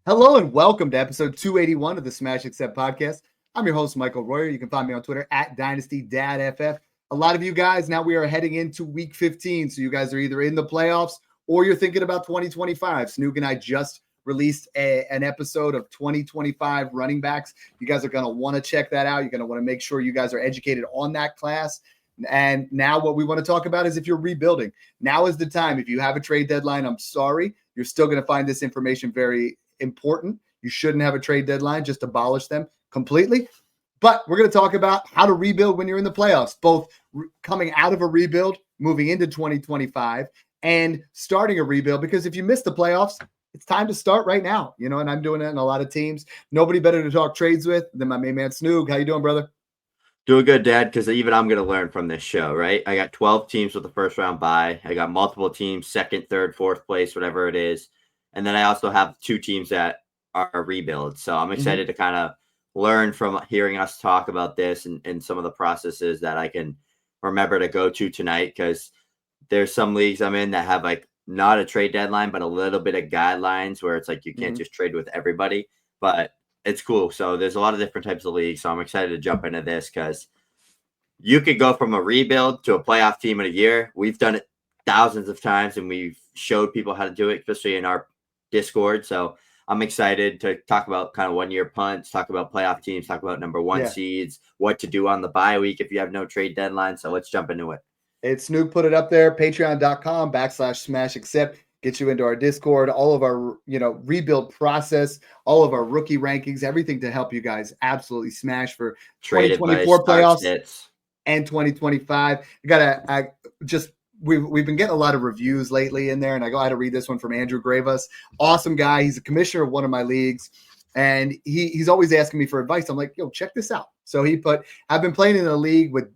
Hello and welcome to episode 281 of the Smash Accept podcast. I'm your host, Michael Royer. You can find me on Twitter at Dynasty Dad FF. A lot of you guys, now we are heading into week 15. So you guys are either in the playoffs or you're thinking about 2025. Snoog and I just released an episode of 2025 running backs. You guys are going to want to check that out. You're going to want to make sure you guys are educated on that class. And now what we want to talk about is if you're rebuilding. Now is the time. If you have a trade deadline, I'm sorry. You're still going to find this information very important. You shouldn't have a trade deadline. Just abolish them completely. But we're going to talk about how to rebuild when you're in the playoffs, both coming out of a rebuild, moving into 2025, and starting a rebuild. Because if you miss the playoffs, it's time to start right now. You know, and I'm doing it in a lot of teams. Nobody better to talk trades with than my main man Snoog. How you doing, brother? Doing good, Dad, because even I'm going to learn from this show, right? I got 12 teams with a first-round bye. I got multiple teams, second, third, fourth place, whatever it is. And then I also have two teams that are rebuilds. So I'm excited to kind of learn from hearing us talk about this and some of the processes that I can remember to go to tonight, because there's some leagues I'm in that have like not a trade deadline, but a little bit of guidelines where it's like you can't just trade with everybody. But it's cool. So there's a lot of different types of leagues. So I'm excited to jump into this because you could go from a rebuild to a playoff team in a year. We've done it thousands of times and we've showed people how to do it, especially in our Discord. So I'm excited to talk about kind of 1 year punts, talk about playoff teams, talk about number one seeds, what to do on the bye week if you have no trade deadline. So let's jump into it. It's Snoop put it up there, patreon.com/smash accept. Get you into our Discord, all of our, rebuild process, all of our rookie rankings, everything to help you guys absolutely smash for Trade 2024 playoffs hits. And 2025. We've been getting a lot of reviews lately in there, and I go ahead to read this one from Andrew Gravas. Awesome guy. He's a commissioner of one of my leagues, and he's always asking me for advice. I'm like, yo, check this out. So he put, I've been playing in a league with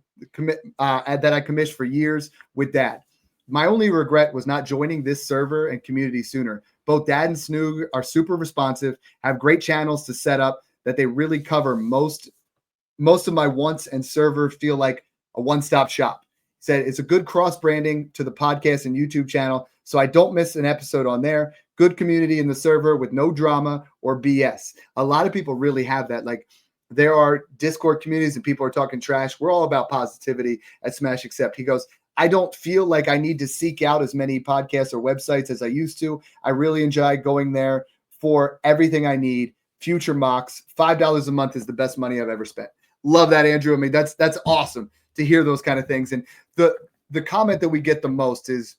that I commissioned for years with Dad. My only regret was not joining this server and community sooner. Both Dad and Snoog are super responsive, have great channels to set up that they really cover most of my wants, and server feel like a one-stop shop. He said it's a good cross-branding to the podcast and YouTube channel, so I don't miss an episode on there. Good community in the server with no drama or BS. A lot of people really have that. Like, there are Discord communities and people are talking trash. We're all about positivity at Smash Accept. He goes, I don't feel like I need to seek out as many podcasts or websites as I used to. I really enjoy going there for everything I need. Future mocks, $5 a month is the best money I've ever spent. Love that, Andrew. I mean, that's awesome to hear those kind of things. And the comment that we get the most is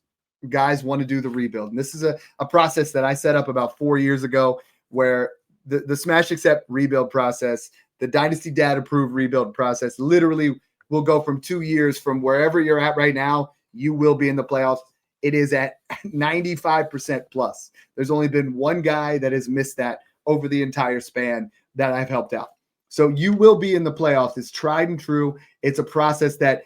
guys want to do the rebuild. And this is a process that I set up about 4 years ago, where the Smash Accept rebuild process, the Dynasty Dad approved rebuild process, literally will go from 2 years from wherever you're at right now. You will be in the playoffs. It is at 95% plus. There's only been one guy that has missed that over the entire span that I've helped out. So you will be in the playoffs. It's tried and true. It's a process that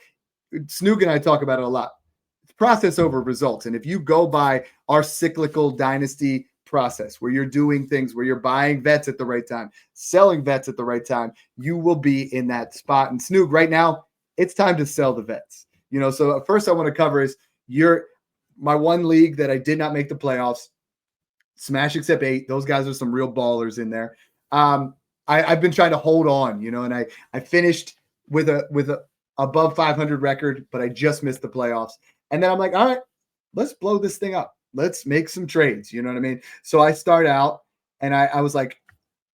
Snoog and I talk about it a lot. It's process over results. And if you go by our cyclical dynasty process, where you're doing things, where you're buying vets at the right time, selling vets at the right time, you will be in that spot. And Snoog, right now, it's time to sell the vets. So first I want to cover is my one league that I did not make the playoffs, Smash Accept 8. Those guys are some real ballers in there. I've been trying to hold on, and I finished with a above 500 record, but I just missed the playoffs. And then I'm like, all right, let's blow this thing up. Let's make some trades. You know what I mean? So I start out and I was like,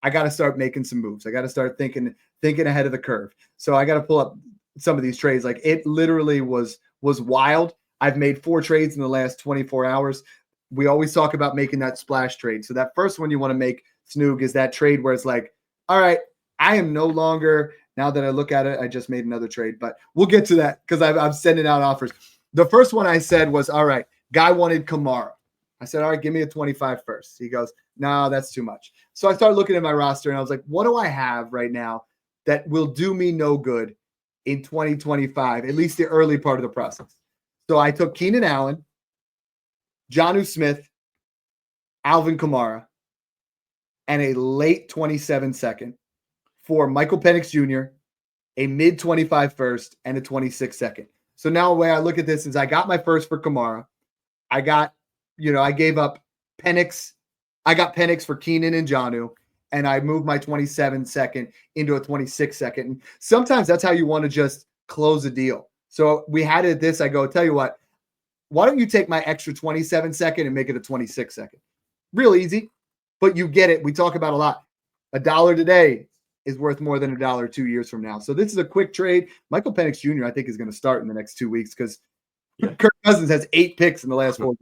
I got to start making some moves. I got to start thinking ahead of the curve. So I got to pull up some of these trades. Like, it literally was wild. I've made 4 trades in the last 24 hours. We always talk about making that splash trade. So that first one you want to make, Snoog, is that trade where it's like, all right, I am no longer, now that I look at it, I just made another trade, but we'll get to that because I'm sending out offers. The first one I said was, all right, guy wanted Kamara. I said, all right, give me a 25 first. He goes, no, that's too much. So I started looking at my roster and I was like, what do I have right now that will do me no good in 2025, at least the early part of the process? So I took Keenan Allen, Jonnu Smith, Alvin Kamara, and a late 27 second for Michael Penix Jr., a mid 25 first, and a 26 second. So now the way I look at this is I got my first for Kamara. I got, I gave up Penix I got Penix for Keenan and Jonnu, and I moved my 27 second into a 26 second. And sometimes that's how you want to just close a deal. So we had it this. I go, tell you what, why don't you take my extra 27 second and make it a 26 second? Real easy, but you get it. We talk about a lot. $1 today is worth more than $1 2 years from now. So this is a quick trade. Michael Penix Jr., I think, is going to start in the next 2 weeks because Kirk Cousins has 8 picks in the last 4 games.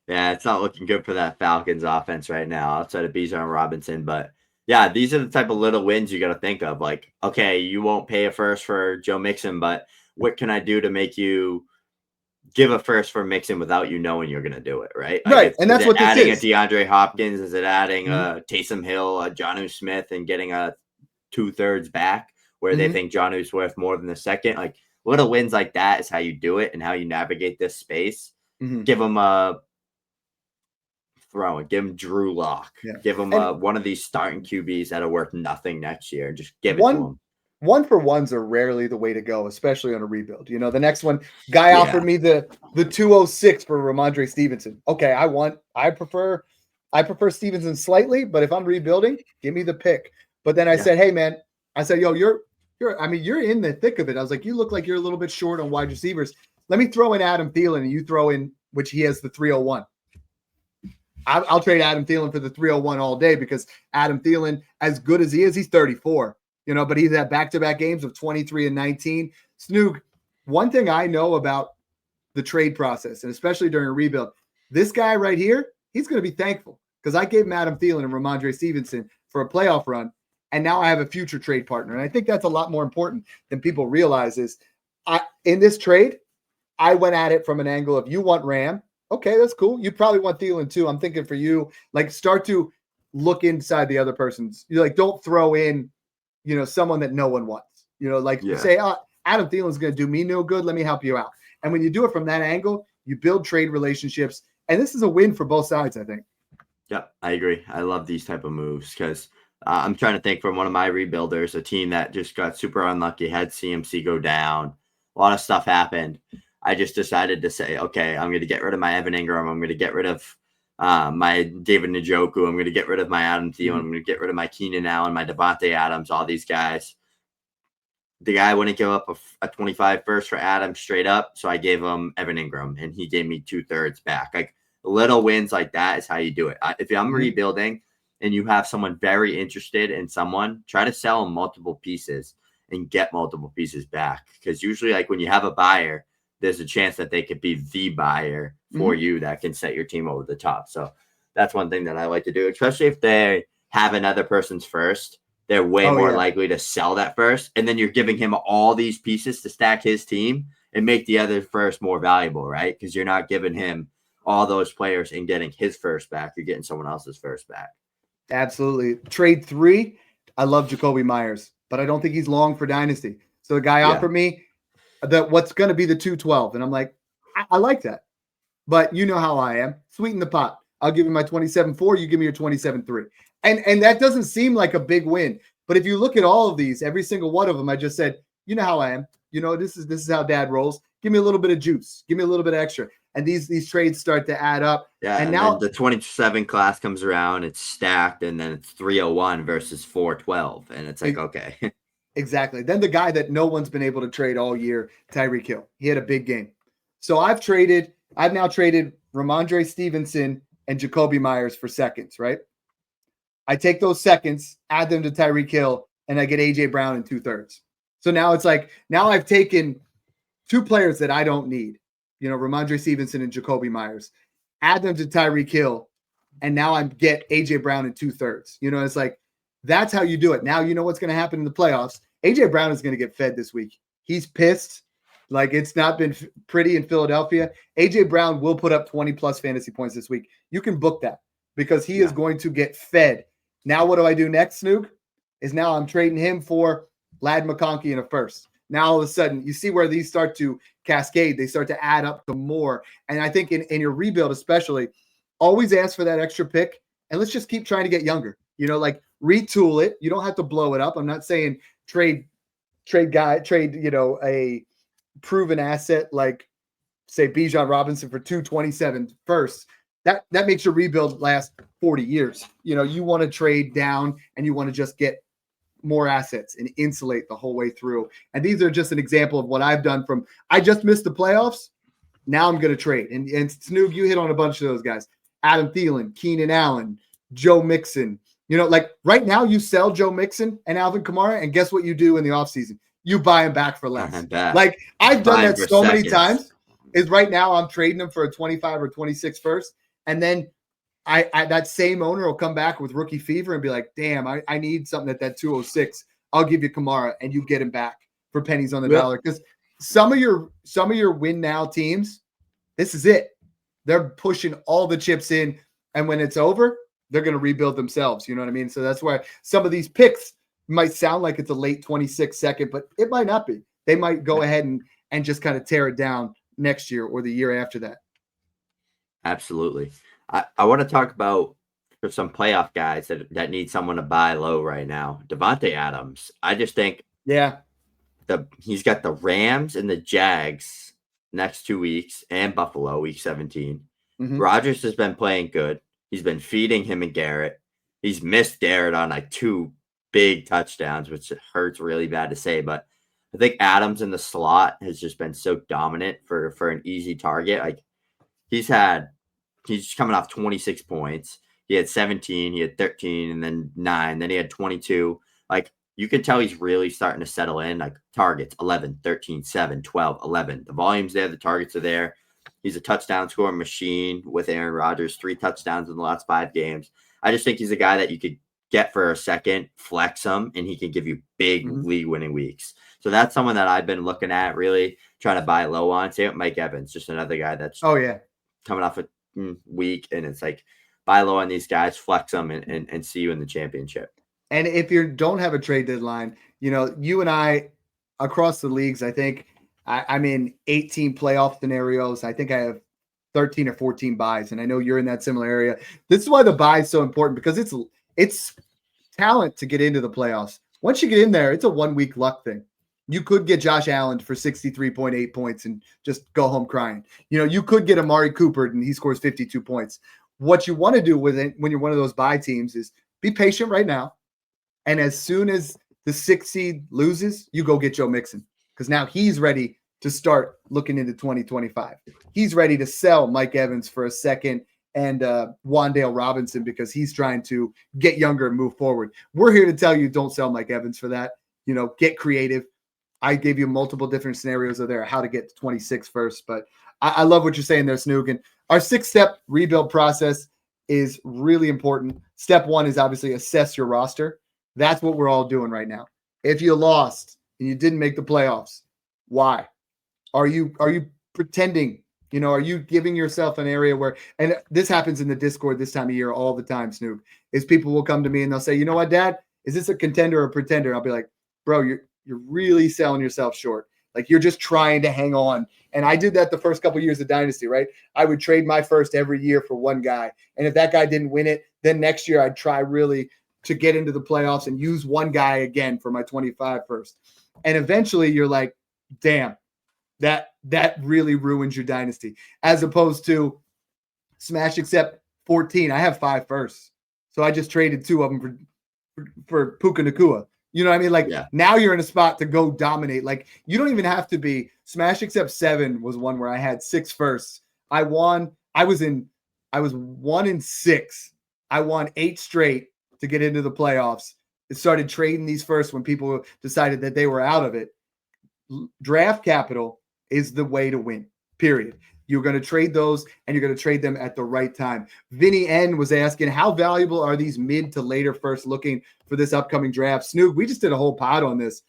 Yeah, it's not looking good for that Falcons offense right now outside of Bijan Robinson. But yeah, these are the type of little wins you got to think of. Like, okay, you won't pay a first for Joe Mixon, but what can I do to make you give a first for Mixon without you knowing you're going to do it, right? Like, Right, and that's what this adding is. a DeAndre Hopkins? Is it adding a Taysom Hill, a Jonnu Smith, and getting a 2/3 back where they think Jonnu's worth more than the second? Like, little wins like that is how you do it and how you navigate this space. Give them a give him Drew Lock. Give him one of these starting QBs that'll worth nothing next year. Just give it to him. 1-for-1s are rarely the way to go, especially on a rebuild. You know, the next one, guy offered me the 206 for Ramondre Stevenson. Okay, I prefer Stevenson slightly, but if I'm rebuilding, give me the pick. But then I said, hey man, I said, yo, you're in the thick of it. I was like, you look like you're a little bit short on wide receivers. Let me throw in Adam Thielen, and you throw in, which he has the 301. I'll trade Adam Thielen for the 301 all day because Adam Thielen, as good as he is, he's 34. You know, but he's had back-to-back games of 23 and 19. Snoog, one thing I know about the trade process, and especially during a rebuild, this guy right here, he's going to be thankful because I gave him Adam Thielen and Ramondre Stevenson for a playoff run, and now I have a future trade partner. And I think that's a lot more important than people realize is in this trade, I went at it from an angle of you want Ram. Okay, that's cool. You probably want Thielen too. I'm thinking for you, like start to look inside the other person's. You like don't throw in, you know, someone that no one wants, you know, like say, Adam Thielen's going to do me no good. Let me help you out. And when you do it from that angle, you build trade relationships. And this is a win for both sides, I think. Yep, I agree. I love these type of moves because I'm trying to think from one of my rebuilders, a team that just got super unlucky, had CMC go down. A lot of stuff happened. I just decided to say, okay, I'm going to get rid of my Evan Ingram. I'm going to get rid of my David Njoku. I'm going to get rid of my Adam Thielen. I'm going to get rid of my Keenan Allen, my Devontae Adams, all these guys. The guy wouldn't give up a 25 first for Adams straight up, so I gave him Evan Ingram, and he gave me 2/3 back. Like little wins like that is how you do it. If I'm rebuilding and you have someone very interested in someone, try to sell them multiple pieces and get multiple pieces back because usually like when you have a buyer, there's a chance that they could be the buyer for you that can set your team over the top. So that's one thing that I like to do, especially if they have another person's first. They're way more likely to sell that first. And then you're giving him all these pieces to stack his team and make the other first more valuable, right? Because you're not giving him all those players and getting his first back. You're getting someone else's first back. Absolutely. Trade 3, I love Jacoby Myers, but I don't think he's long for Dynasty. So the guy offered me that what's going to be the 212. And I'm like, I like that. But you know how I am. Sweeten the pot. I'll give you my 27-4. You give me your 27-3. And that doesn't seem like a big win. But if you look at all of these, every single one of them, I just said, you know how I am. You know, this is how dad rolls. Give me a little bit of juice. Give me a little bit extra. And these trades start to add up. Yeah. And now the 27 class comes around. It's stacked. And then it's 301 versus 412. And it's like, okay. Exactly. Then the guy that no one's been able to trade all year, Tyreek Hill. He had a big game. So I've now traded Ramondre Stevenson and Jacoby Myers for seconds, right? I take those seconds, add them to Tyreek Hill, and I get A.J. Brown in 2/3. So now it's like, now I've taken 2 players that I don't need, you know, Ramondre Stevenson and Jacoby Myers, add them to Tyreek Hill, and now I get A.J. Brown in 2/3. You know, it's like, that's how you do it. Now you know what's going to happen in the playoffs. A.J. Brown is going to get fed this week. He's pissed. Like, it's not been pretty in Philadelphia. A.J. Brown will put up 20-plus fantasy points this week. You can book that because he is going to get fed. Now what do I do next, Snoog? Is now I'm trading him for Ladd McConkey in a first. Now all of a sudden, you see where these start to cascade. They start to add up to more. And I think in your rebuild especially, always ask for that extra pick. And let's just keep trying to get younger. You know, like retool it. You don't have to blow it up. I'm not saying trade, you know, a proven asset like, say, Bijan Robinson for 227 first. that makes your rebuild last 40 years. You want to trade down and you want to just get more assets and insulate the whole way through. And these are just an example of what I've done from I just missed the playoffs. Now I'm going to trade. And Snoog, you hit on a bunch of those guys. Adam Thielen, Keenan Allen, Joe Mixon. Like right now you sell Joe Mixon and Alvin Kamara, and guess what you do in the offseason? You buy him back for less. Like I've done that so many times. Is right now I'm trading them for a 25 or 26 first. And then I that same owner will come back with rookie fever and be like, damn, I need something at that 206. I'll give you Kamara, and you get him back for pennies on the dollar. Because some of your win now teams, this is it. They're pushing all the chips in, and when it's over, they're going to rebuild themselves. You know what I mean? So that's why some of these picks might sound like it's a late 26 second, but it might not be. They might go ahead and just kind of tear it down next year or the year after that. Absolutely. I want to talk about for some playoff guys that need someone to buy low right now. Devontae Adams. I just think he's got the Rams and the Jags next 2 weeks and Buffalo week 17. Mm-hmm. Rodgers has been playing good. He's been feeding him and Garrett. He's missed Garrett on like 2 big touchdowns, which hurts really bad to say, but I think Adams in the slot has just been so dominant for an easy target. Like he's coming off 26 points. He had 17, he had 13, and then 9. Then he had 22. Like you can tell he's really starting to settle in. Like targets 11, 13, 7, 12, 11. The volume's there. The targets are there. He's a touchdown scoring machine with Aaron Rodgers, 3 touchdowns in the last 5 games. I just think he's a guy that you could get for a second, flex him, and he can give you big league-winning weeks. So that's someone that I've been looking at, really trying to buy low on. Same with Mike Evans, just another guy that's coming off a week, and it's like buy low on these guys, flex them, and see you in the championship. And if you don't have a trade deadline, you and I across the leagues, I think I'm in 18 playoff scenarios. I think I have 13 or 14 buys, and I know you're in that similar area. This is why the buy is so important, because it's talent to get into the playoffs. Once you get in there, it's a 1 week luck thing. You could get Josh Allen for 63.8 points and just go home crying. You could get Amari Cooper and he scores 52 points. What you want to do with it when you're one of those buy teams is be patient right now. And as soon as the 6th seed loses, you go get Joe Mixon, because now he's ready to start looking into 2025. He's ready to sell Mike Evans for a second and Wan'Dale Robinson, because he's trying to get younger and move forward. We're here to tell you, don't sell Mike Evans for that. Get creative. I gave you multiple different scenarios of there, how to get to 26 first, but I love what you're saying there, Snoog. And our 6-step rebuild process is really important. Step 1 is obviously assess your roster. That's what we're all doing right now. If you lost and you didn't make the playoffs, why? Are you pretending? Are you giving yourself an area where, and this happens in the Discord this time of year all the time, Snoog, is people will come to me and they'll say, you know what, Dad, is this a contender or a pretender? I'll be like, bro, you're really selling yourself short. Like you're just trying to hang on. And I did that the first couple of years of Dynasty, right? I would trade my first every year for one guy. And if that guy didn't win it, then next year I'd try really to get into the playoffs and use one guy again for my 25 first. And eventually you're like, damn, that really ruins your dynasty. As opposed to smash accept 14. I have 5 firsts. So I just traded 2 of them for Puka Nacua. You know what I mean? Like now you're in a spot to go dominate. Like you don't even have to be smash accept 7 was one where I had 6 firsts. I won. I was 1-6. I won 8 straight to get into the playoffs. It started trading these firsts when people decided that they were out of it. Draft capital is the way to win, period. You're going to trade those, and you're going to trade them at the right time. Vinny N was asking, how valuable are these mid to later first looking for this upcoming draft? Snoog, we just did a whole pod on this.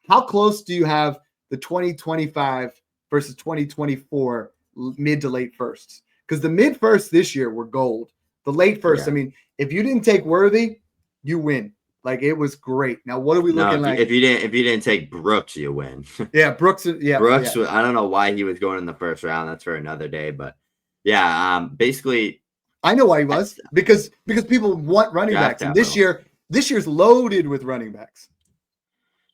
How close do you have the 2025 versus 2024 mid to late firsts? Because the mid firsts this year were gold. The late first, I mean, if you didn't take Worthy, you win. Like it was great. Now, what are we looking like? If you didn't take Brooks, you win. Brooks. Yeah, Brooks. Yeah. I don't know why he was going in the first round. That's for another day. But basically, I know why he was because people want running backs, and this year's loaded with running backs.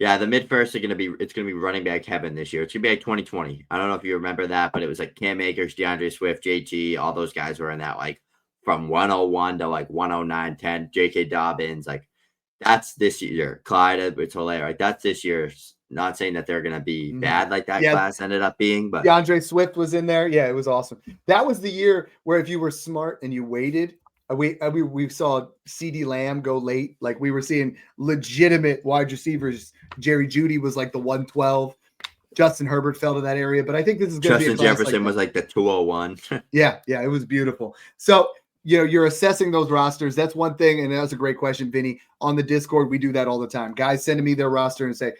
Yeah, the mid first it's gonna be running back heaven this year. It's gonna be like 2020. I don't know if you remember that, but it was like Cam Akers, DeAndre Swift, JT, all those guys were in that like from 101 to like 109, 10, J.K. Dobbins, like that's this year. Clyde Edwards-Helaire, like that's this year's. Not saying that they're going to be bad like that class ended up being, but DeAndre Swift was in there. Yeah, it was awesome. That was the year where if you were smart and you waited, we saw CeeDee Lamb go late. Like we were seeing legitimate wide receivers. Jerry Jeudy was like the 112. Justin Herbert fell to that area, but I think this is going to be a Justin Jefferson was like the 201. Yeah, it was beautiful. So, you're assessing those rosters. That's one thing, and that was a great question, Vinny. On the Discord, we do that all the time. Guys sending me their roster and say,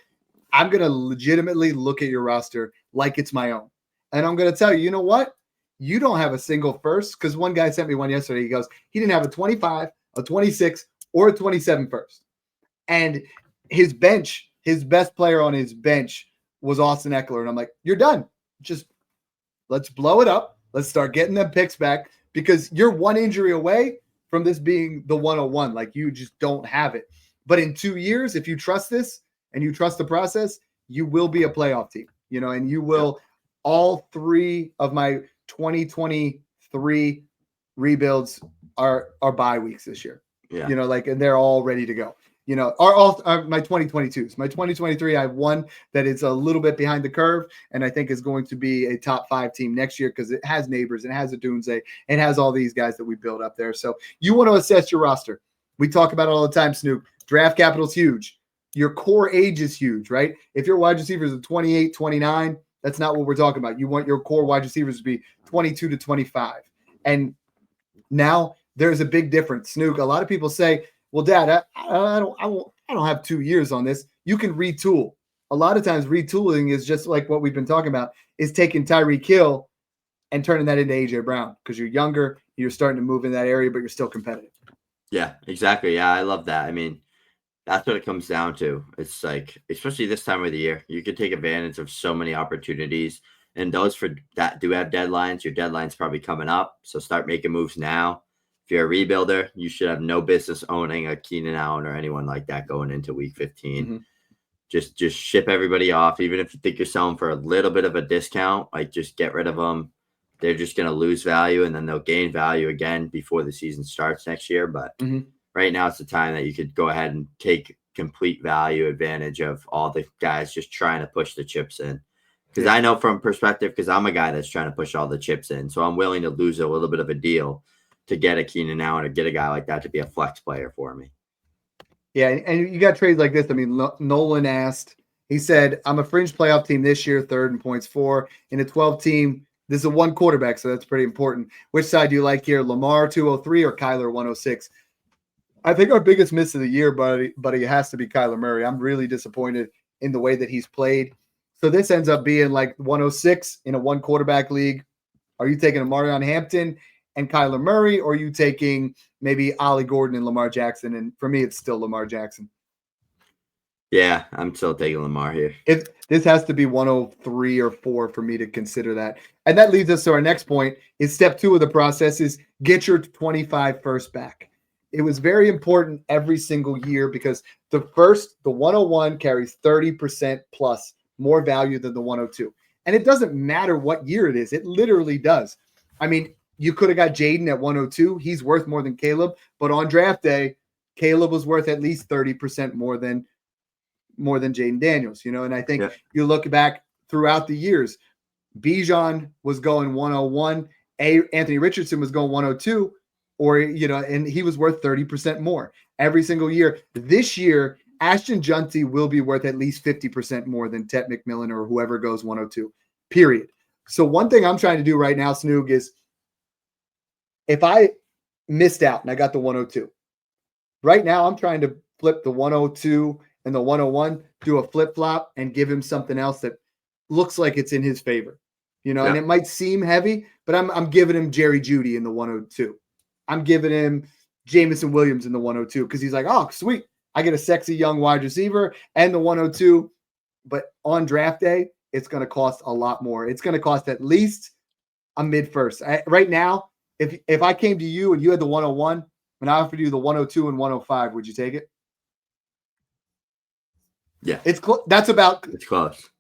I'm going to legitimately look at your roster like it's my own. And I'm going to tell you, you know what? You don't have a single first, because one guy sent me one yesterday. He goes, he didn't have a 25, a 26, or a 27 first. And his bench, his best player on his bench was Austin Eckler. And I'm like, you're done. Just let's blow it up. Let's start getting them picks back, because you're one injury away from this being the 101. Like you just don't have it. But in 2 years, if you trust this and you trust the process, you will be a playoff team, and you will. All three of my 2023 rebuilds are bye weeks this year. Yeah. And they're all ready to go. Are my 2022s. My 2023, I have one that is a little bit behind the curve, and I think is going to be a top 5 team next year because it has Neighbors, and it has a Dunze, and has all these guys that we build up there. So you want to assess your roster. We talk about it all the time, Snoog. Draft capital is huge. Your core age is huge, right? If your wide receivers are 28, 29, that's not what we're talking about. You want your core wide receivers to be 22 to 25. And now there's a big difference. Snoog, a lot of people say, well, Dad, I don't have 2 years on this. You can retool. A lot of times retooling is just like what we've been talking about, is taking Tyreek Hill and turning that into A.J. Brown, because you're younger, you're starting to move in that area, but you're still competitive. Yeah, exactly. Yeah, I love that. I mean, that's what it comes down to. It's like, especially this time of the year, you can take advantage of so many opportunities. And those for that do have deadlines. Your deadline's probably coming up. So start making moves now. If you're a rebuilder, you should have no business owning a Keenan Allen or anyone like that going into week 15. Mm-hmm. Just ship everybody off. Even if you think you're selling for a little bit of a discount, like just get rid of them. They're just going to lose value, and then they'll gain value again before the season starts next year. But right now it's the time that you could go ahead and take complete value advantage of all the guys just trying to push the chips in. Because I know from perspective, because I'm a guy that's trying to push all the chips in. So I'm willing to lose a little bit of a deal to get a Keenan Allen or get a guy like that to be a flex player for me. Yeah, and you got trades like this. I mean, Nolan asked, he said, I'm a fringe playoff team this year, third in points 4. In a 12-team, this is a 1 quarterback, so that's pretty important. Which side do you like here, Lamar 203 or Kyler 106? I think our biggest miss of the year, buddy, it has to be Kyler Murray. I'm really disappointed in the way that he's played. So this ends up being like 106 in a 1 quarterback league. Are you taking a Marion Hampton and Kyler Murray, or are you taking maybe Ollie Gordon and Lamar Jackson? And for me, it's still Lamar Jackson. Yeah, I'm still taking Lamar here. This has to be 103 or 4 for me to consider that. And that leads us to our next point, is step 2 of the process is get your 25 first back. It was very important every single year because the 101 carries 30% plus more value than the 102. And it doesn't matter what year it is. It literally does. I mean, you could have got Jaden at 102. He's worth more than Caleb. But on draft day, Caleb was worth at least 30% more than Jaden Daniels, And I think you look back throughout the years, Bijan was going 101. Anthony Richardson was going 102. And he was worth 30% more every single year. This year, Ashton Junty will be worth at least 50% more than Tet McMillan or whoever goes 102, period. So one thing I'm trying to do right now, Snoog, is if I missed out and I got the 102, right now I'm trying to flip the 102 and the 101, do a flip-flop and give him something else that looks like it's in his favor. And it might seem heavy, but I'm giving him Jerry Jeudy in the 102. I'm giving him Jamison Williams in the 102 because he's like, oh, sweet. I get a sexy young wide receiver and the 102. But on draft day, it's going to cost a lot more. It's going to cost at least a mid-first. Right now, if I came to you and you had the 101 and I offered you the 102 and 105, would you take it? Yeah. It's close.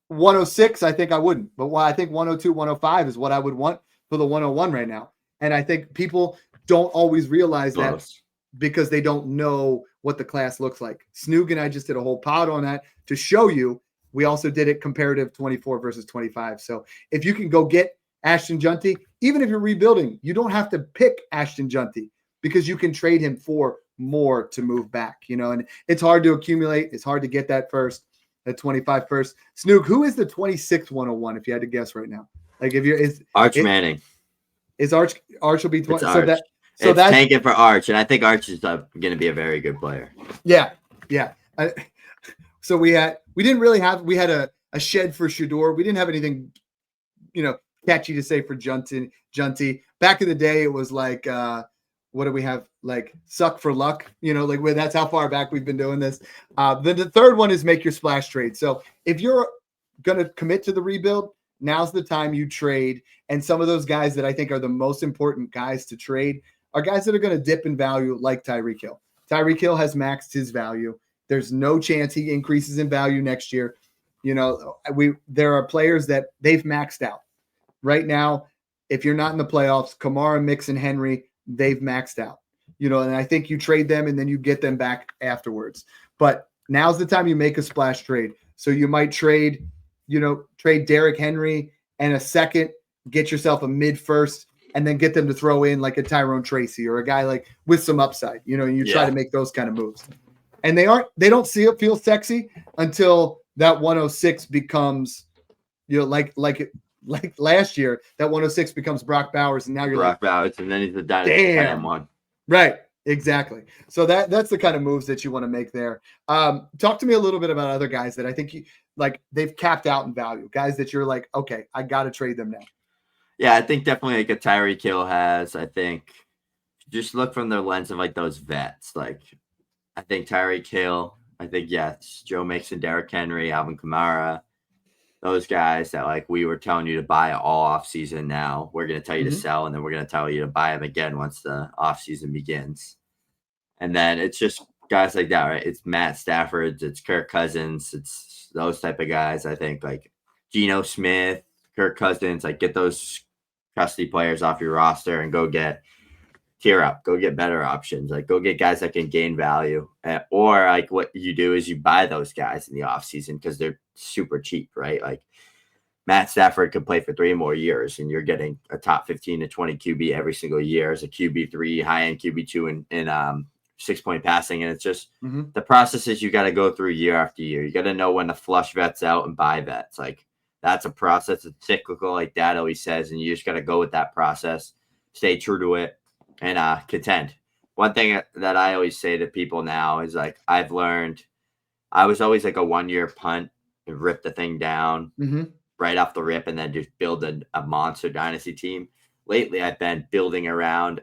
106, I think I wouldn't. But I think 102, 105 is what I would want for the 101 right now. And I think people don't always realize that Close. because they don't know what the class looks like. Snoog and I just did a whole pod on that to show you. We also did it comparative 24 versus 25. So if you can go get Ashton Junty, even if you're rebuilding, you don't have to pick Ashton Junty because you can trade him for more to move back, and it's hard to accumulate. It's hard to get that that 25 first. Snoog, who is the 26th 101 if you had to guess right now? Like if you're Manning. Is Arch will be 20. So that's tanking for Arch, and I think Arch is going to be a very good player. Yeah. So we had a shed for Shador. We didn't have anything, catchy to say for Junty. Back in the day, it was like, what do we have? Like suck for luck, that's how far back we've been doing this. Then the third one is make your splash trade. So if you're going to commit to the rebuild, now's the time you trade. And some of those guys that I think are the most important guys to trade are guys that are going to dip in value, like Tyreek Hill. Tyreek Hill has maxed his value. There's no chance he increases in value next year. There are players that they've maxed out. Right now, if you're not in the playoffs, Kamara, Mixon, Henry, they've maxed out. And I think you trade them and then you get them back afterwards. But now's the time you make a splash trade. So you might trade Derrick Henry and a second, get yourself a mid first, and then get them to throw in like a Tyrone Tracy or a guy like with some upside, and you try to make those kind of moves. And they don't feel sexy until that 106 becomes, like last year, that 106 becomes Brock Bowers, and now you're Brock Bowers, and then he's the Dynasty one. Right. Exactly. So that's the kind of moves that you want to make there. Talk to me a little bit about other guys that I think they've capped out in value, guys that you're like, okay, I got to trade them now. Yeah, I think definitely like a Tyreek Hill has. I think just look from the lens of like those vets. Like I think Tyreek Hill, yes, Joe Mixon, Derrick Henry, Alvin Kamara, those guys that like we were telling you to buy all off season. Now we're going to tell you to sell, and then we're going to tell you to buy them again once the off season begins. And then it's just guys like that, right? It's Matt Stafford, it's Kirk Cousins, it's those type of guys. I think like Geno Smith, Kirk Cousins, like get those custody players off your roster and go tier up, go get better options, like go get guys that can gain value. Or like what you do is you buy those guys in the offseason because they're super cheap, right? Like Matt Stafford could play for 3 more years and you're getting a top 15 to 20 QB every single year as a QB3, high-end QB2 in 6-point passing. And it's just the processes you got to go through year after year. You got to know when to flush vets out and buy vets. Like that's a process. It's cyclical, like Dad always says, and you just got to go with that process, stay true to it, and contend. One thing that I always say to people now is like I've learned I was always like a 1-year punt and rip the thing down right off the rip and then just build a monster dynasty team. Lately, I've been building around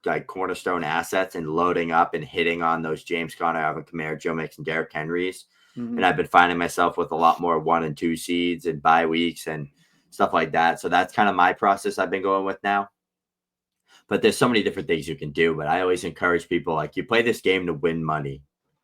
like cornerstone assets and loading up and hitting on those James Conner, Alvin Kamara, Joe Mixon, Derrick Henrys. And I've been finding myself with a lot more 1 and 2 seeds and bye weeks and stuff like that. So that's kind of my process I've been going with now. But there's so many different things you can do. But I always encourage people, like, you play this game to win money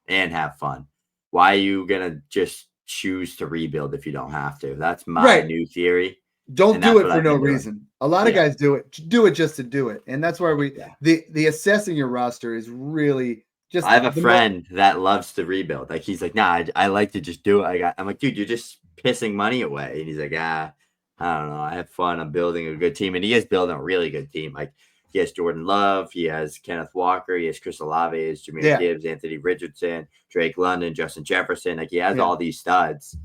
and have fun. Why are you going to just choose to rebuild if you don't have to? That's my new theory. Don't do it for no reason. A lot of guys do it just to do it. And that's where the assessing your roster is really just. I have a friend that loves to rebuild. Like, he's like, nah, I like to just do it. I'm like, dude, you're just pissing money away. And he's like, I don't know. I have fun. I'm building a good team. And he is building a really good team. Like, he has Jordan Love. He has Kenneth Walker. He has Chris Olave. He has Jahmyr Gibbs, Anthony Richardson, Drake London, Justin Jefferson. Like, he has all these studs,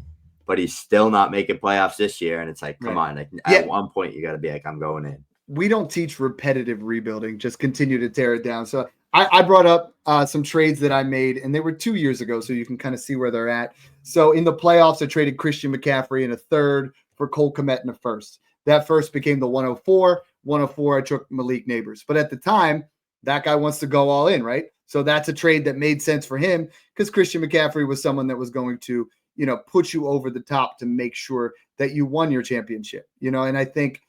but he's still not making playoffs this year. And it's like, come on. Like, at one point, you got to be like, I'm going in. We don't teach repetitive rebuilding. Just continue to tear it down. So I brought up some trades that I made, and they were 2 years ago, so you can kind of see where they're at. So in the playoffs, I traded Christian McCaffrey in a third for Cole Kmet in a first. That first became the 104. 104, I took Malik Neighbors. But at the time, that guy wants to go all in, right? So that's a trade that made sense for him because Christian McCaffrey was someone that was going to, put you over the top to make sure that you won your championship, and I think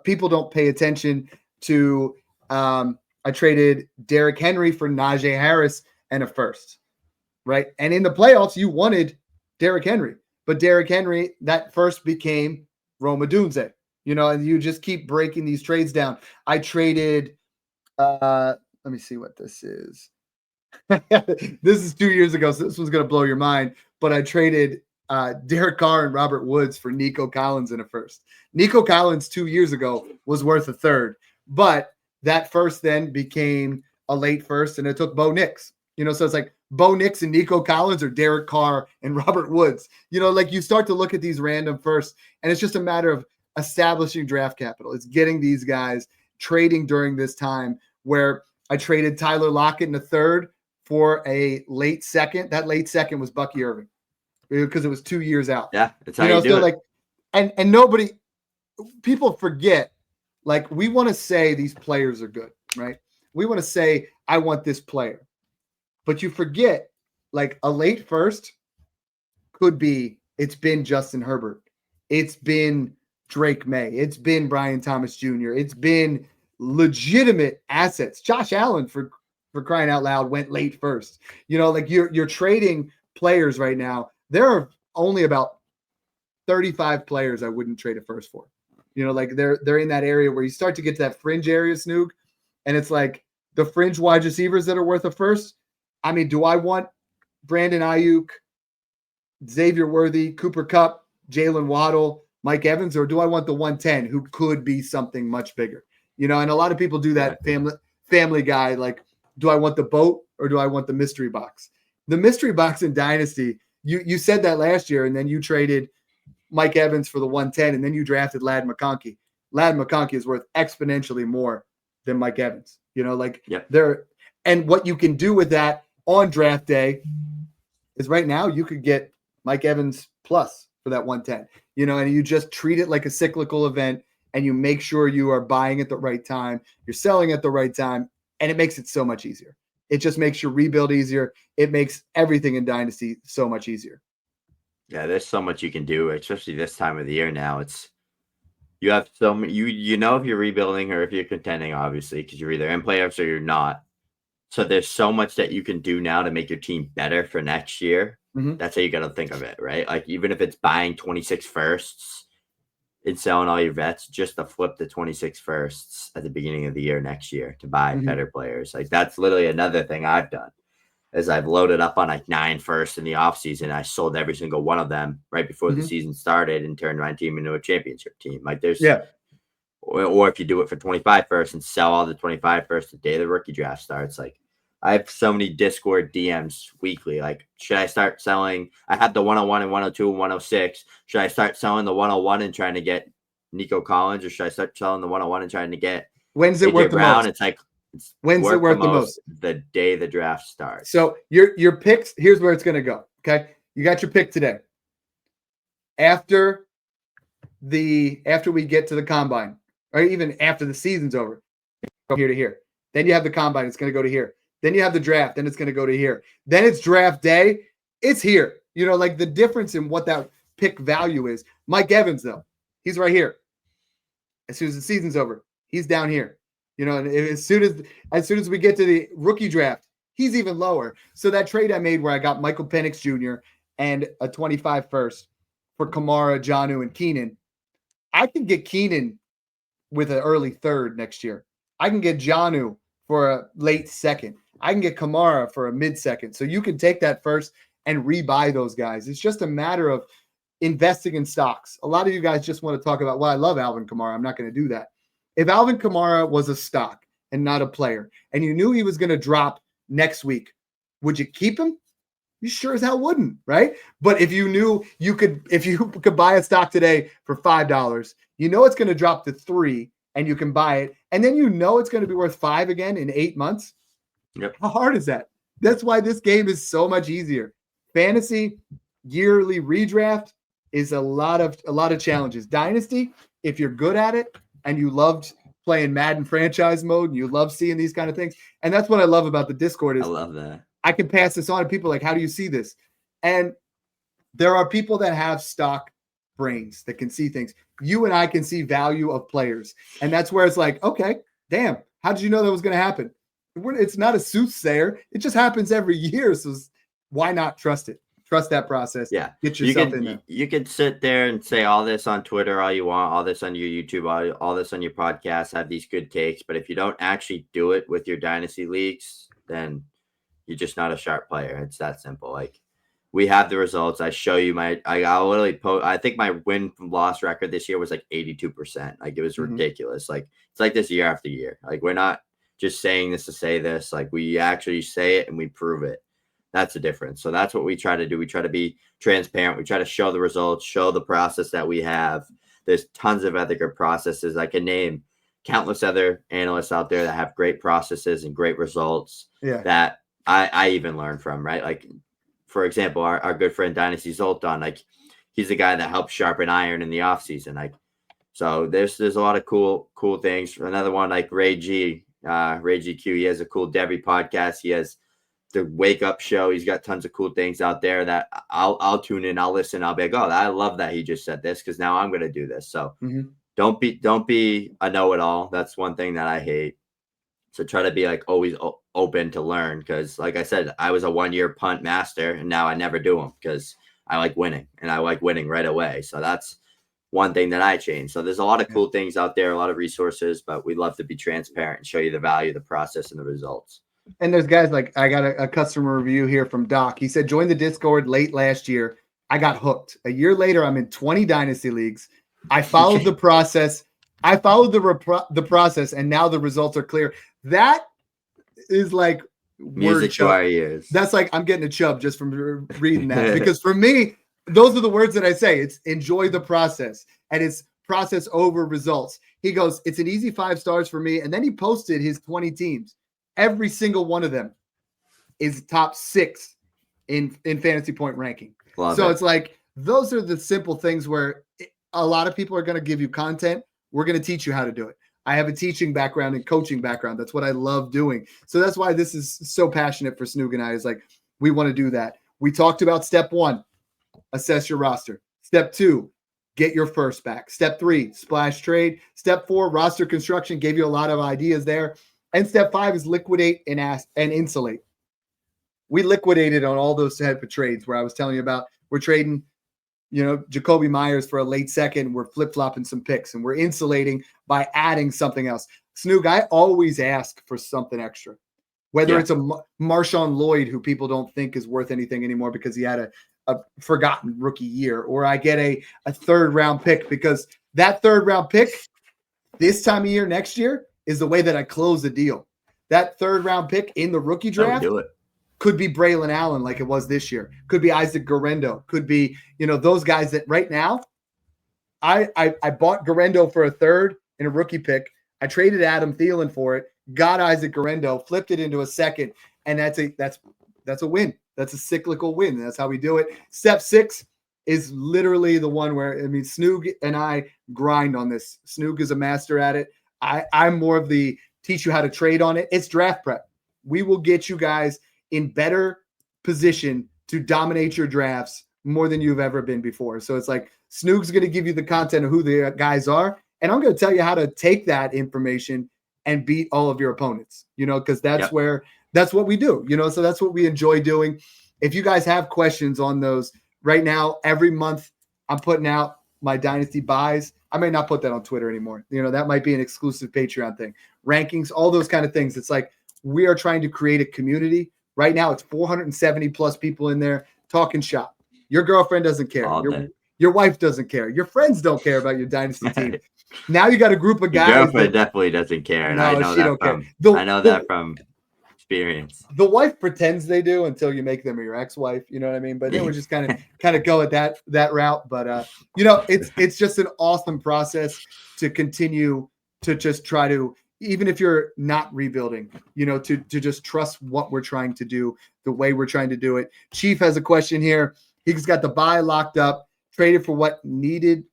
people don't pay attention to, I traded Derrick Henry for Najee Harris and a first, right? And in the playoffs, you wanted Derrick Henry, but Derrick Henry, that first became Rome Odunze. And you just keep breaking these trades down. I traded Let me see what this is. This is 2 years ago, so this one's gonna blow your mind. But I traded Derek Carr and Robert Woods for Nico Collins in a first. Nico Collins 2 years ago was worth a third, but that first then became a late first, and it took Bo Nix. So it's like Bo Nix and Nico Collins or Derek Carr and Robert Woods. Like you start to look at these random firsts, and it's just a matter of establishing draft capital. It's getting these guys trading during this time where I traded Tyler Lockett in a third for a late second. That late second was Bucky Irving because it was 2 years out. Yeah, that's how you do it. Like, and people forget, like, we want to say these players are good, right? We want to say, I want this player. But you forget, like, a late first could be, it's been Justin Herbert. It's been Drake May. It's been Brian Thomas Jr. It's been legitimate assets. Josh Allen, for crying out loud, went late first. Like you're trading players right now. There are only about 35 players I wouldn't trade a first for. Like they're in that area where you start to get to that fringe area, Snoog, and it's like the fringe wide receivers that are worth a first. I mean, do I want Brandon Ayuk, Xavier Worthy, Cooper Kupp, Jalen Waddle, Mike Evans, or do I want the 110 who could be something much bigger? And a lot of people do that family guy, like, do I want the boat or do I want the mystery box? The mystery box in Dynasty, you said that last year, and then you traded Mike Evans for the 110, and then you drafted Ladd McConkey. Ladd McConkey is worth exponentially more than Mike Evans. And what you can do with that on draft day is right now you could get Mike Evans plus for that 110, and you just treat it like a cyclical event, and you make sure you are buying at the right time, you're selling at the right time, and it makes it so much easier. It just makes your rebuild easier. It makes everything in Dynasty so much easier. Yeah, there's so much you can do, especially this time of the year now. You have so many, if you're rebuilding or if you're contending, obviously, because you're either in playoffs or you're not. So there's so much that you can do now to make your team better for next year. Mm-hmm. That's how you got to think of it, right? Like, even if it's buying 26 firsts and selling all your vets, just to flip the 26 firsts at the beginning of the year next year to buy better players. Like, that's literally another thing I've done is I've loaded up on like 9 firsts in the offseason. I sold every single one of them right before the season started and turned my team into a championship team. Like, there's or if you do it for 25 firsts and sell all the 25 firsts the day the rookie draft starts. Like, I have so many Discord DMs weekly. Like, should I start selling? I had the 101 and 102 and 106. Should I start selling the 101 and trying to get Nico Collins, or should I start selling the 101 and trying to get when's it worth the most? It's like, when's it worth the most? The day the draft starts. So your picks, here's where it's going to go. Okay. You got your pick today. After we get to the combine, or even after the season's over, from here to here. Then you have the combine. It's going to go to here. Then you have the draft. Then it's going to go to here. Then it's draft day. It's here. Like the difference in what that pick value is. Mike Evans, though, he's right here. As soon as the season's over, he's down here. And as soon as we get to the rookie draft, he's even lower. So that trade I made where I got Michael Penix Jr. and a 25 first for Kamara, Jonnu, and Keenan, I can get Keenan with an early third next year. I can get Jonnu for a late second. I can get Kamara for a mid-second. So you can take that first and rebuy those guys. It's just a matter of investing in stocks. A lot of you guys just want to talk about, well, I love Alvin Kamara. I'm not going to do that. If Alvin Kamara was a stock and not a player, and you knew he was going to drop next week, would you keep him? You sure as hell wouldn't, right? But if you knew if you could buy a stock today for $5, it's going to drop to $3 and you can buy it. And then it's going to be worth $5 again in 8 months. Yep. How hard is that? That's why this game is so much easier. Fantasy yearly redraft is a lot of challenges. Dynasty, if you're good at it and you loved playing Madden franchise mode and you love seeing these kind of things. And that's what I love about the Discord is I love that. I can pass this on to people like, how do you see this? And there are people that have stock brains that can see things. You and I can see value of players. And that's where it's like, okay, damn, how did you know that was going to happen? It's not a soothsayer. It just happens every year. So why not trust it? Trust that process. Yeah. Get yourself in there. You can sit there and say all this on Twitter all you want, all this on your YouTube, all this on your podcast, have these good takes. But if you don't actually do it with your dynasty leagues, then you're just not a sharp player. It's that simple. Like, we have the results. I show you I'll literally post. I think my win from loss record this year was like 82%. Like, it was ridiculous. Like, it's like this year after year. Like, we're not just saying this to say this. Like, we actually say it and we prove it. That's the difference. So that's what we try to do. We try to be transparent. We try to show the results, show the process that we have. There's tons of other good processes. I can name countless other analysts out there that have great processes and great results that I even learn from, right? Like, for example, our good friend Dynasty Zoltan, like, he's the guy that helps sharpen iron in the off season. Like, so there's a lot of cool things. Another one, like Ray GQ, he has a cool Debbie podcast. He has the Wake Up Show. He's got tons of cool things out there that I'll tune in, I'll listen, I'll be like, oh, I love that he just said this, because now I'm going to do this. So don't be a know-it-all. That's one thing that I hate. So try to be like always open to learn, because like I said, I was a 1-year punt master, and now I never do them because I like winning, and I like winning right away. So that's one thing that I changed. So there's a lot of cool things out there, a lot of resources, but we love to be transparent and show you the value, the process, and the results. And there's guys like, I got a customer review here from Doc. He said, joined the Discord late last year. I got hooked. A year later, I'm in 20 dynasty leagues. I followed the process. The process, and now the results are clear. That is like music to our ears. That's like, I'm getting a chub just from reading that, because for me, those are the words that I say. It's enjoy the process, and it's process over results. He goes, it's an easy 5 stars for me. And then he posted his 20 teams. Every single one of them is top 6 in fantasy point ranking. It's like, those are the simple things where a lot of people are going to give you content. We're going to teach you how to do it. I have a teaching background and coaching background. That's what I love doing. So that's why this is so passionate for Snoog and I, is like, we want to do that. We talked about step 1, assess your roster. Step 2, get your first back. Step 3, splash trade. Step 4, roster construction. Gave you a lot of ideas there. And step 5 is liquidate and insulate. We liquidated on all those type of trades where I was telling you about. We're trading, Jacoby Myers for a late second. We're flip-flopping some picks, and we're insulating by adding something else. Snoog, I always ask for something extra, whether it's a Marshawn Lloyd, who people don't think is worth anything anymore because he had a forgotten rookie year, or I get a 3rd-round pick, because that 3rd-round pick this time of year next year is the way that I close the deal. That 3rd-round pick in the rookie draft could be Braylon Allen, like it was this year. Could be Isaac Guerrero. Could be, those guys that right now, I bought Guerrero for a 3rd in a rookie pick. I traded Adam Thielen for it, got Isaac Guerrero, flipped it into a 2nd, and that's a win. That's a cyclical win. That's how we do it. Step 6 is literally the one where, Snoog and I grind on this. Snoog is a master at it. I'm more of the teach you how to trade on it. It's draft prep. We will get you guys in better position to dominate your drafts more than you've ever been before. So it's like, Snoog's going to give you the content of who the guys are, and I'm going to tell you how to take that information and beat all of your opponents, because that's what we do, so that's what we enjoy doing. If you guys have questions on those right now, every month I'm putting out my dynasty buys. I may not put that on Twitter anymore. That might be an exclusive Patreon thing. Rankings, all those kind of things. It's like, we are trying to create a community. Right now, it's 470 plus people in there talking shop. Your girlfriend doesn't care. Your wife doesn't care. Your friends don't care about your dynasty team. Now you got a group of guys. Your girlfriend definitely doesn't care. And I know that from experience. The wife pretends they do until you make them your ex-wife. You know what I mean? But then we just kind of go at that route. But it's just an awesome process to continue to just try to, even if you're not rebuilding, to just trust what we're trying to do, the way we're trying to do it. Chief has a question here. He's got the buy locked up, traded for what needed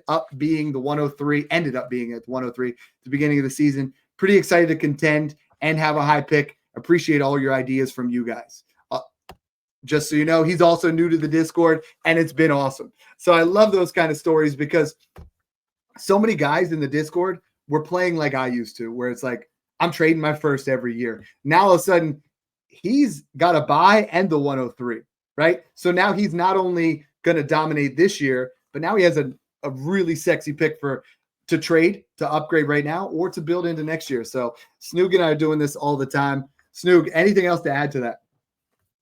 up being the 103, ended up being at 103 at the beginning of the season. Pretty excited to contend and have a high pick. Appreciate all your ideas from you guys. Just so you know, he's also new to the Discord, and it's been awesome. So I love those kind of stories, because so many guys in the Discord were playing like I used to, where it's like, I'm trading my first every year. Now all of a sudden he's got a bye and the 103, right? So now he's not only going to dominate this year, but now he has a really sexy pick to trade, to upgrade right now, or to build into next year. So Snoog and I are doing this all the time. Snoog, anything else to add to that?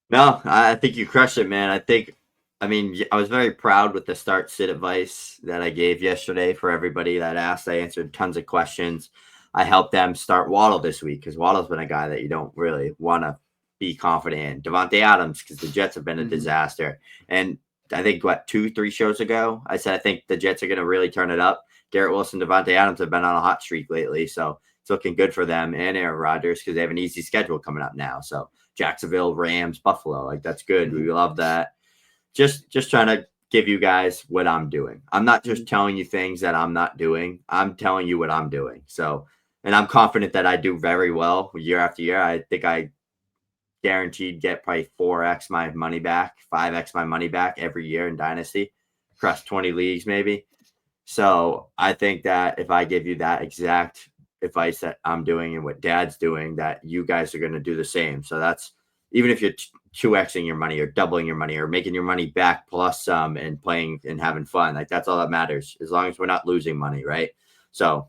No, I think you crushed it, man. I was very proud with the start sit advice that I gave yesterday for everybody that asked. I answered tons of questions. I helped them start Waddle this week because Waddle's been a guy that you don't really want to be confident in. Devontae Adams, because the Jets have been a disaster. And I think, 2-3 shows ago, I said I think the Jets are going to really turn it up. Garrett Wilson, Devontae Adams have been on a hot streak lately, so it's looking good for them and Aaron Rodgers because they have an easy schedule coming up now. So Jacksonville, Rams, Buffalo, like that's good. We love that. Just trying to give you guys what I'm doing. I'm not just telling you things that I'm not doing. I'm telling you what I'm doing. So, and I'm confident that I do very well year after year. I think I guaranteed get probably 4x my money back, 5x my money back every year in Dynasty, across 20 leagues maybe. So I think that if I give you that exact advice that I'm doing and what Dad's doing, that you guys are going to do the same. So that's, even if you're 2xing your money or doubling your money or making your money back plus some and playing and having fun, like that's all that matters, as long as we're not losing money, right? So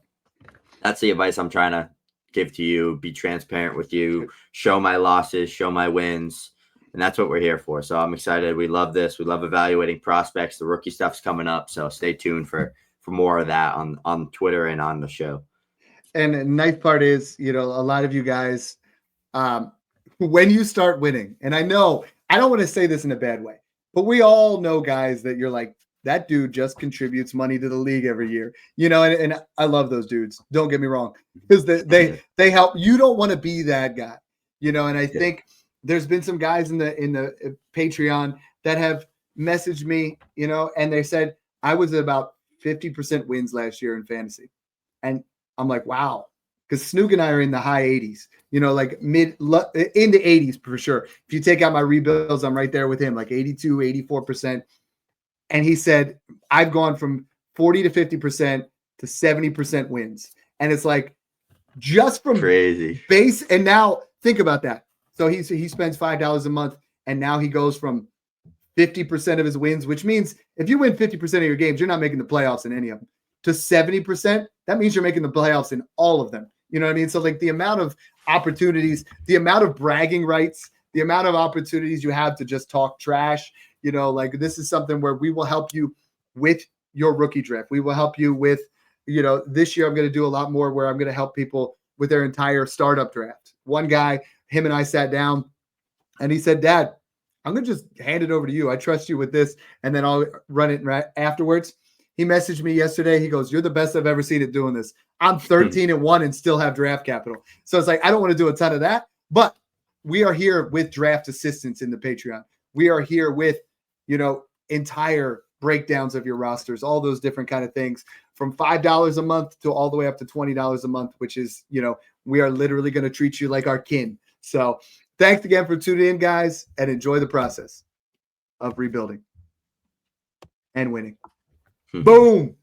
that's the advice I'm trying to give to you. Be transparent with you, show my losses, show my wins, and that's what we're here for. So I'm excited. We love this. We love evaluating prospects. The rookie stuff's coming up, so stay tuned for more of that on Twitter and on the show. And the nice part is, a lot of you guys, when you start winning, and I know I don't want to say this in a bad way, but we all know guys that you're like, that dude just contributes money to the league every year, and I love those dudes. Don't get me wrong, because they help. You don't want to be that guy, and I think there's been some guys in the Patreon that have messaged me, and they said I was about 50% wins last year in fantasy. And I'm like, wow, because Snoog and I are in the high 80s, like in the 80s for sure. If you take out my rebuilds, I'm right there with him, like 82, 84%. And he said, I've gone from 40 to 50% to 70% wins. And it's like, just from crazy base. And now think about that. So he spends $5 a month, and now he goes from 50% of his wins, which means if you win 50% of your games, you're not making the playoffs in any of them, to 70%. That means you're making the playoffs in all of them. You know what I mean? So like the amount of opportunities, the amount of bragging rights, the amount of opportunities you have to just talk trash, like this is something where we will help you with your rookie draft. We will help you with, this year I'm going to do a lot more where I'm going to help people with their entire startup draft. One guy, him and I sat down and he said, Dad, I'm going to just hand it over to you. I trust you with this, and then I'll run it afterwards. He messaged me yesterday. He goes, you're the best I've ever seen at doing this. I'm 13-1 and still have draft capital. So it's like, I don't want to do a ton of that, but we are here with draft assistance in the Patreon. We are here with, entire breakdowns of your rosters, all those different kind of things, from $5 a month to all the way up to $20 a month, which is, we are literally going to treat you like our kin. So thanks again for tuning in, guys, and enjoy the process of rebuilding and winning. Boom.